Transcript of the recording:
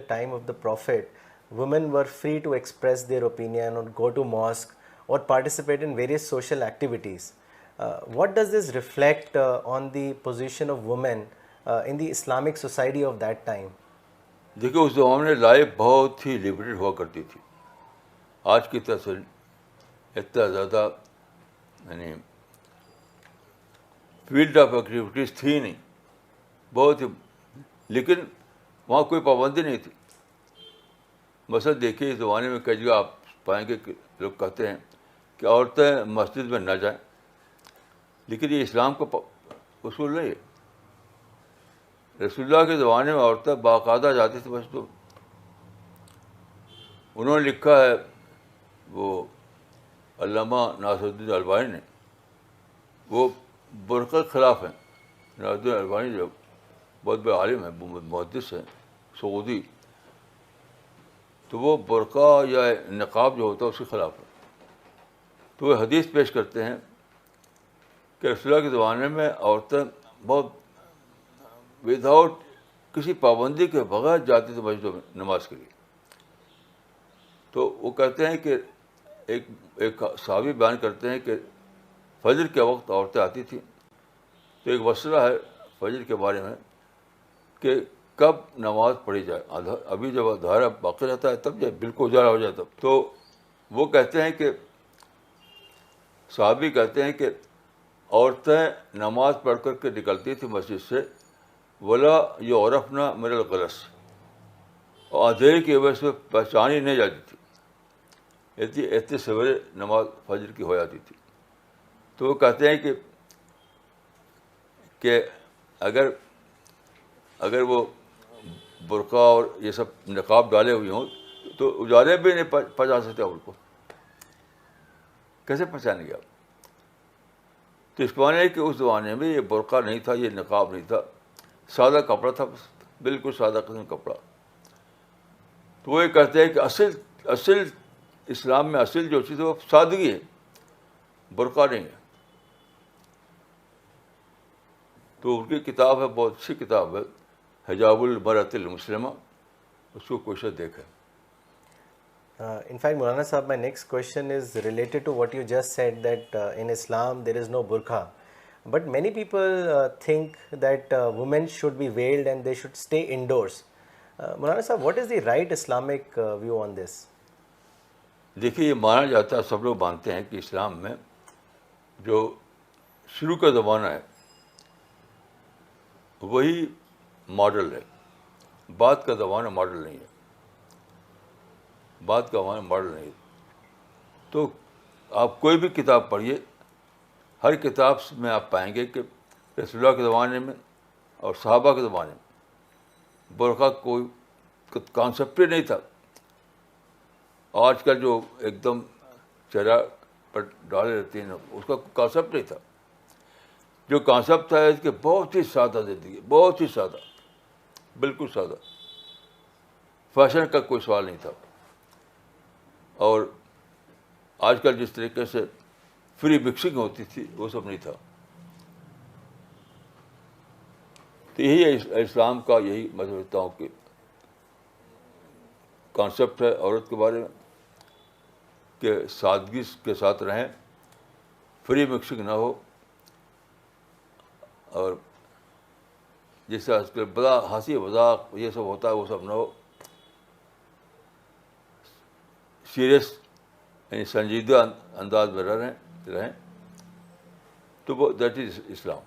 the time of the Prophet, women were free to express their opinion or go to mosque or participate in various social activities. What does this reflect on the position of women in the Islamic society of that time? دیکھیے اس زمانے میں life بہت ہی limited ہوا کرتی تھی. آج کی طرح سے اتنا زیادہ یعنی فیلڈ آف ایکٹیویٹیز تھی نہیں, بہت ہی. لیکن وہاں کوئی پابندی نہیں تھی. مثلا دیکھیے اس زمانے میں کئی جگہ آپ پائیں گے کہ لوگ کہتے ہیں کہ عورتیں مسجد میں نہ جائیں, لیکن یہ اسلام کا اصول نہیں ہے. رسول اللہ کے زمانے میں عورتیں باقاعدہ جاتی تھیں مسجد میں. انہوں نے لکھا ہے, وہ علامہ ناصر الدین البانی نے, وہ برقع کے خلاف ہیں. ناصر الدین البانی جو بہت بڑے عالم ہیں, محدث ہیں, سعودی, تو وہ برقع یا نقاب جو ہوتا ہے اس کے خلاف ہے. تو وہ حدیث پیش کرتے ہیں کہ رسول اللہ کے زمانے میں عورتیں بہت وداؤٹ کسی پابندی کے بغیر جاتی تھیں مسجدوں میں نماز کے لیے. تو وہ کہتے ہیں کہ ایک صحابی بیان کرتے ہیں کہ فجر کے وقت عورتیں آتی تھیں. تو ایک مسئلہ ہے فجر کے بارے میں کہ کب نماز پڑھی جائے. ابھی جب اندھیرا باقی رہتا ہے تب جب بالکل اجالا ہو جائے تب. تو وہ کہتے ہیں کہ صحابی کہتے ہیں کہ عورتیں نماز پڑھ کر کے نکلتی تھی مسجد سے, ولا یعرفن من الغلس, اور اندھیرے کی وجہ سے پہچانی نہیں جاتی تھی. اتنے سویرے نماز فجر کی ہو جاتی تھی. تو وہ کہتے ہیں کہ اگر وہ برقع اور یہ سب نقاب ڈالے ہوئے ہوں تو اجالے بھی نہیں پہچان سکتے ان کو. کیسے پہچانیں گے آپ؟ تو اس معنی ہے کہ اس زمانے میں یہ برقع نہیں تھا, یہ نقاب نہیں تھا, سادہ کپڑا تھا, بالکل سادہ قسم کپڑا. تو وہ یہ کہتے ہیں کہ اصل اسلام میں اصل جو چیز ہے وہ سادگی ہے, برقع نہیں ہے. تو ان کی کتاب ہے, بہت اچھی کتاب ہے, حجاب المرأۃ المسلمہ, اس کو کوشش دیکھیں. In fact, Maulana Sahab, my next question is related to what you just said, that in Islam there is no burqa. But many people think that women should be veiled and they should stay indoors. Maulana Sahab, what is the right Islamic view on this? دیکھیے یہ مانا جاتا ہے, سب لوگ مانتے ہیں کہ اسلام میں جو شروع کا زمانہ ہے وہی ماڈل ہے, بعد کا زمانہ ماڈل نہیں ہے. بعد کا زمانہ ماڈل نہیں ہے. تو آپ کوئی بھی کتاب پڑھیے, ہر کتاب میں آپ پائیں گے کہ رسول اللہ کے زمانے میں اور صحابہ کے زمانے میں برقع کوئی کانسیپٹ ہی نہیں تھا. آج کل جو ایک دم چہرہ پر ڈالے رہتی ہیں اس کا کانسیپٹ نہیں تھا. جو کانسیپٹ تھا اس کے بہت ہی سادہ زندگی, بہت ہی سادہ, بالکل سادہ. فیشن کا کوئی سوال نہیں تھا. اور آج کل جس طریقے سے فری مکسنگ ہوتی تھی وہ سب نہیں تھا. تو یہی ہے اسلام کا, یہی میں سمجھتا ہوں کہ کانسیپٹ ہے عورت کے بارے میں کہ سادگی کے ساتھ رہیں, فری مکسنگ نہ ہو, اور جس طرح کے بڑا ہنسی مذاق یہ سب ہوتا ہے وہ سب نہ ہو. سیریس یعنی سنجیدہ انداز میں رہیں. تو وہ دیٹ از اسلام.